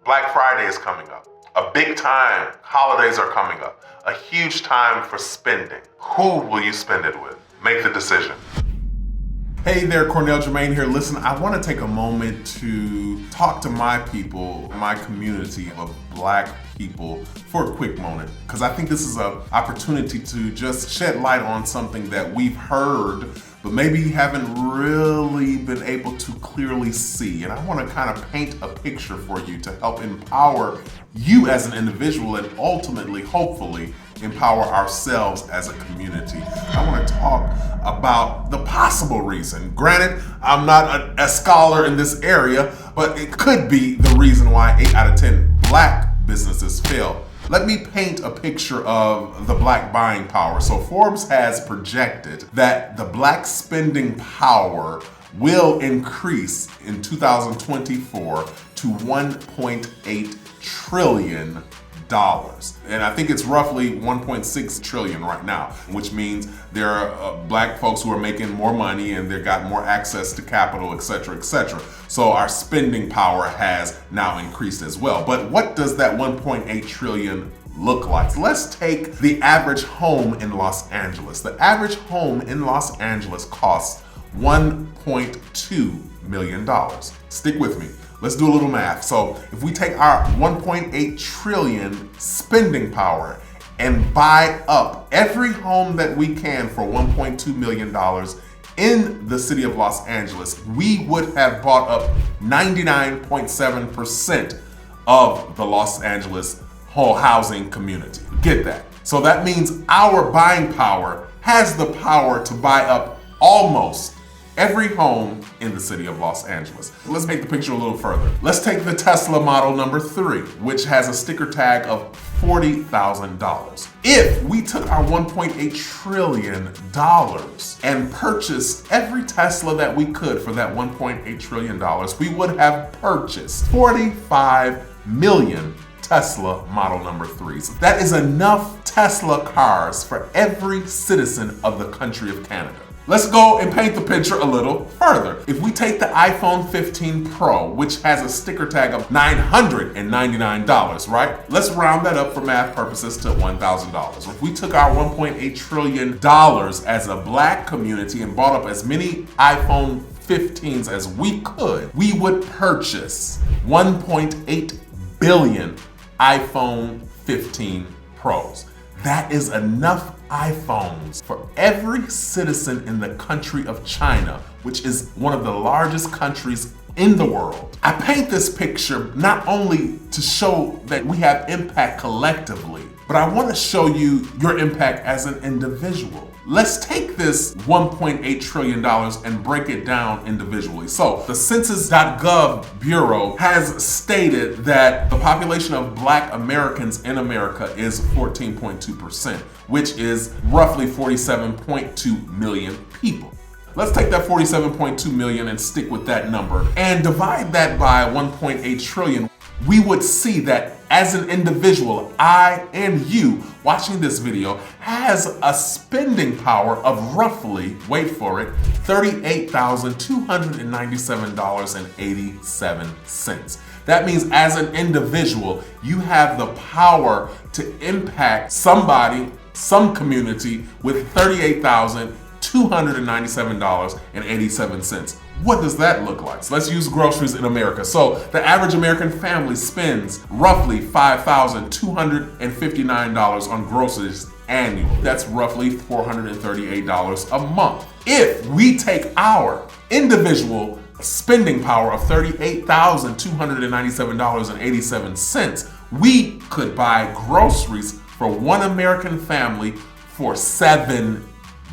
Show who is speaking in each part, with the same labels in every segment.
Speaker 1: Black Friday is coming up. A big time. Holidays are coming up. A huge time for spending. Who will you spend it with? Make the decision. Hey there, Cornell Jermaine here. Listen, I want to take a moment to talk to my people, my community of Black people for a quick moment, because I think this is an opportunity to just shed light on something that we've heard, but maybe haven't really been able to clearly see. And I want to kind of paint a picture for you to help empower you as an individual and ultimately, hopefully, empower ourselves as a community. I want to talk about the possible reason. Granted, I'm not a scholar in this area, but it could be the reason why 8 out of 10 Black businesses fail. Let me paint a picture of the Black buying power. So Forbes has projected that the Black spending power will increase in 2024 to $1.8 trillion. And I think it's roughly 1.6 trillion right now, which means there are Black folks who are making more money and they've got more access to capital, et cetera, et cetera. So our spending power has now increased as well. But what does that 1.8 trillion look like? Let's take the average home in Los Angeles. The average home in Los Angeles costs $1.2 million. Stick with me. Let's do a little math. So if we take our 1.8 trillion spending power and buy up every home that we can for $1.2 million in the city of Los Angeles, we would have bought up 99.7% of the Los Angeles whole housing community. Get that? So that means our buying power has the power to buy up almost every home in the city of Los Angeles. Let's make the picture a little further. Let's take the Tesla Model number 3, which has a sticker tag of $40,000. If we took our $1.8 trillion and purchased every Tesla that we could for that $1.8 trillion, we would have purchased 45 million Tesla Model number 3s. That is enough Tesla cars for every citizen of the country of Canada. Let's go and paint the picture a little further. If we take the iPhone 15 Pro, which has a sticker tag of $999, right? Let's round that up for math purposes to $1,000. If we took our $1.8 trillion as a Black community and bought up as many iPhone 15s as we could, we would purchase 1.8 billion iPhone 15 Pros. That is enough iPhones for every citizen in the country of China, which is one of the largest countries in the world. I paint this picture not only to show that we have impact collectively, but I want to show you your impact as an individual. Let's take this $1.8 trillion and break it down individually. So the Census.gov Bureau has stated that the population of Black Americans in America is 14.2%, which is roughly 47.2 million people. Let's take that 47.2 million and stick with that number and divide that by 1.8 trillion. We would see that as an individual, I and you watching this video has a spending power of roughly, wait for it, $38,297.87. That means as an individual, you have the power to impact somebody, some community with $38,297.87. What does that look like? So let's use groceries in America. So the average American family spends roughly $5,259 on groceries annually. That's roughly $438 a month. If we take our individual spending power of $38,297.87, we could buy groceries for one American family for 7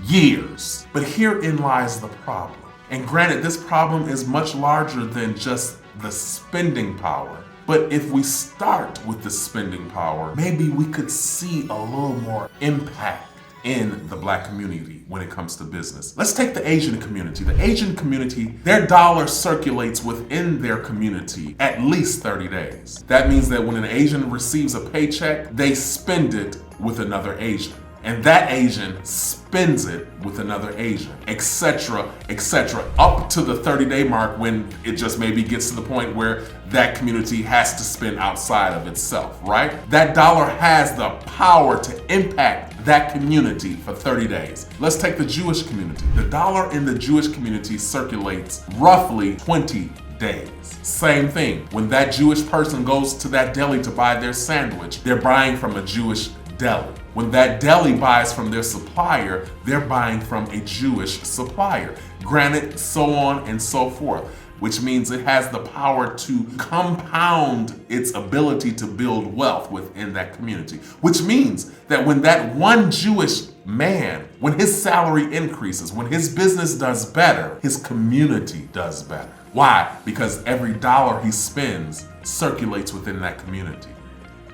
Speaker 1: years. But herein lies the problem. And granted, this problem is much larger than just the spending power. But if we start with the spending power, maybe we could see a little more impact in the Black community when it comes to business. Let's take the Asian community. The Asian community, their dollar circulates within their community at least 30 days. That means that when an Asian receives a paycheck, they spend it with another Asian. and that Asian spends it with another Asian, etc., etc., up to the 30-day mark when it just maybe gets to the point where that community has to spend outside of itself, right? That dollar has the power to impact that community for 30 days. Let's take the Jewish community. The dollar in the Jewish community circulates roughly 20 days. Same thing. When that Jewish person goes to that deli to buy their sandwich, they're buying from a Jewish deli. When that deli buys from their supplier, they're buying from a Jewish supplier. Granted, so on and so forth, which means it has the power to compound its ability to build wealth within that community. Which means that when that one Jewish man, when his salary increases, when his business does better, his community does better. Why? Because every dollar he spends circulates within that community.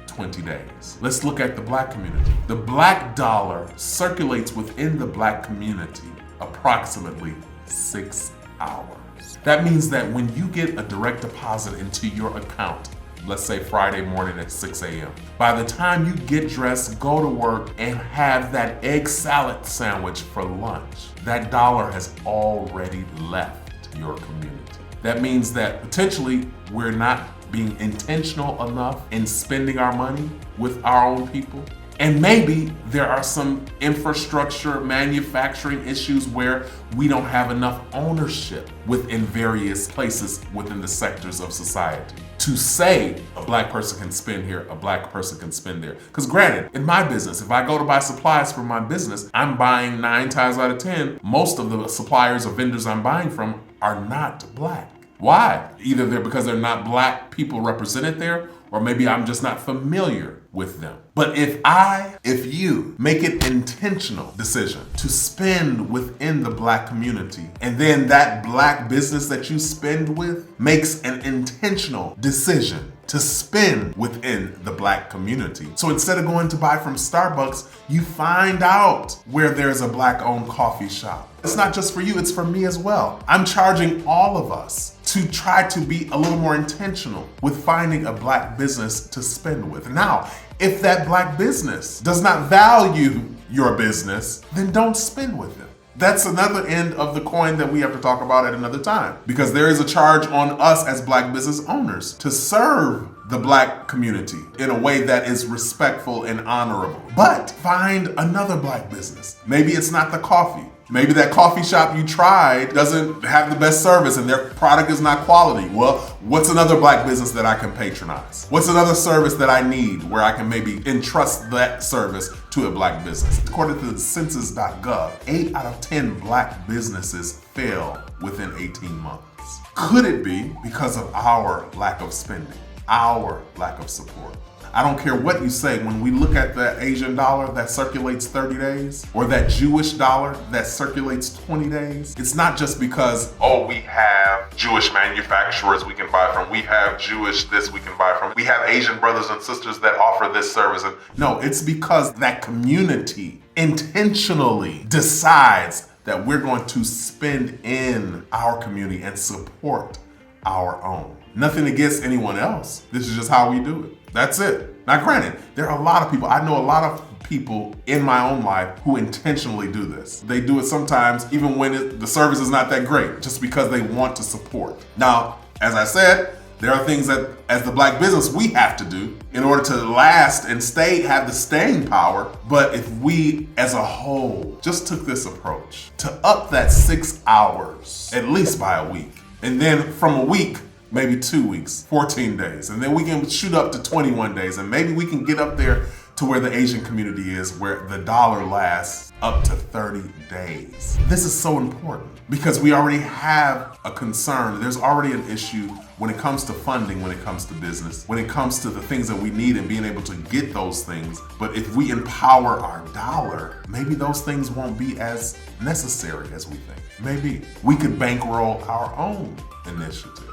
Speaker 1: 20 days. Let's look at the black community. The black dollar circulates within the black community approximately 6 hours. That means that when you get a direct deposit into your account, let's say Friday morning at 6 a.m., by the time you get dressed, go to work, and have that egg salad sandwich for lunch, that dollar has already left your community. That means that potentially we're not being intentional enough in spending our money with our own people. And maybe there are some infrastructure, manufacturing issues where we don't have enough ownership within various places within the sectors of society to say a black person can spend here, a black person can spend there. Because granted, in my business, if I go to buy supplies for my business, I'm buying 9 times out of 10, most of the suppliers or vendors I'm buying from are not black. Why? Either they're because they're not black people represented there, or maybe I'm just not familiar with them. But if you make an intentional decision to spend within the black community, and then that black business that you spend with makes an intentional decision to spend within the black community. So instead of going to buy from Starbucks, you find out where there's a black-owned coffee shop. It's not just for you, it's for me as well. I'm charging all of us to try to be a little more intentional with finding a black business to spend with. Now, if that black business does not value your business, then don't spend with them. That's another end of the coin that we have to talk about at another time, because there is a charge on us as black business owners to serve the black community in a way that is respectful and honorable. But find another black business. Maybe it's not the coffee. Maybe that coffee shop you tried doesn't have the best service and their product is not quality. Well, what's another black business that I can patronize? What's another service that I need where I can maybe entrust that service to a black business? According to the census.gov, 8 out of 10 black businesses fail within 18 months. Could it be because of our lack of spending, our lack of support? I don't care what you say, when we look at that Asian dollar that circulates 30 days, or that Jewish dollar that circulates 20 days, it's not just because, oh, we have Jewish manufacturers we can buy from, we have Jewish this we can buy from, we have Asian brothers and sisters that offer this service. No, it's because that community intentionally decides that we're going to spend in our community and support our own. Nothing against anyone else. This is just how we do it. That's it. Now, granted, there are a lot of people, I know a lot of people in my own life who intentionally do this. They do it sometimes even when the service is not that great, just because they want to support. Now, as I said, there are things that as the black business we have to do in order to last and have the staying power. But if we as a whole just took this approach to up that 6 hours, at least by a week, and then from a week, maybe 2 weeks, 14 days, and then we can shoot up to 21 days, and maybe we can get up there to where the Asian community is, where the dollar lasts up to 30 days. This is so important because we already have a concern. There's already an issue when it comes to funding, when it comes to business, when it comes to the things that we need and being able to get those things. But if we empower our dollar, maybe those things won't be as necessary as we think. Maybe we could bankroll our own initiatives.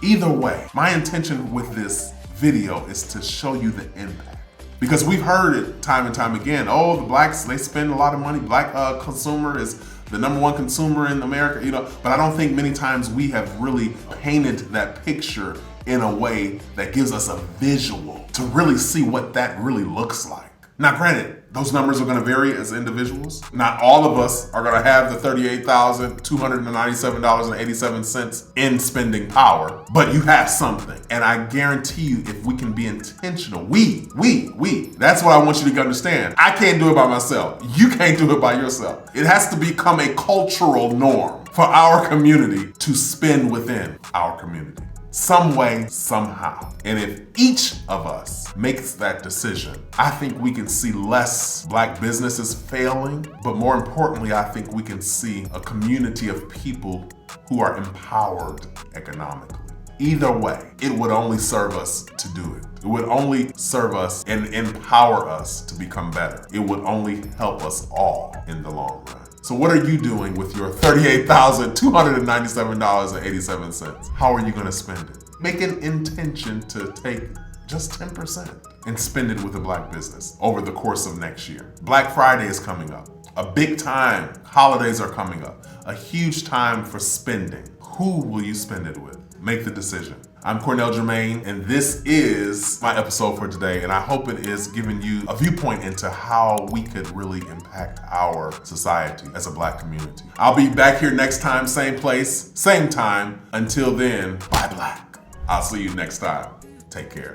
Speaker 1: Either way, my intention with this video is to show you the impact. Because we've heard it time and time again, oh, the blacks, they spend a lot of money. Black consumer is the #1 consumer in America, but I don't think many times we have really painted that picture in a way that gives us a visual to really see what that really looks like. Now, granted, those numbers are going to vary as individuals. Not all of us are going to have the $38,297.87 in spending power, but you have something. And I guarantee you, if we can be intentional, we, that's what I want you to understand. I can't do it by myself. You can't do it by yourself. It has to become a cultural norm for our community to spend within our community. Some way, somehow. And if each of us makes that decision, I think we can see less Black businesses failing, but more importantly, I think we can see a community of people who are empowered economically. Either way, it would only serve us to do it. It would only serve us and empower us to become better. It would only help us all in the long run. So what are you doing with your $38,297.87? How are you going to spend it? Make an intention to take just 10% and spend it with a Black business over the course of next year. Black Friday is coming up. A big time. Holidays are coming up. A huge time for spending. Who will you spend it with? Make the decision. I'm Cornell Jermaine, and this is my episode for today, and I hope it is giving you a viewpoint into how we could really impact our society as a Black community. I'll be back here next time, same place, same time. Until then, bye Black. I'll see you next time. Take care.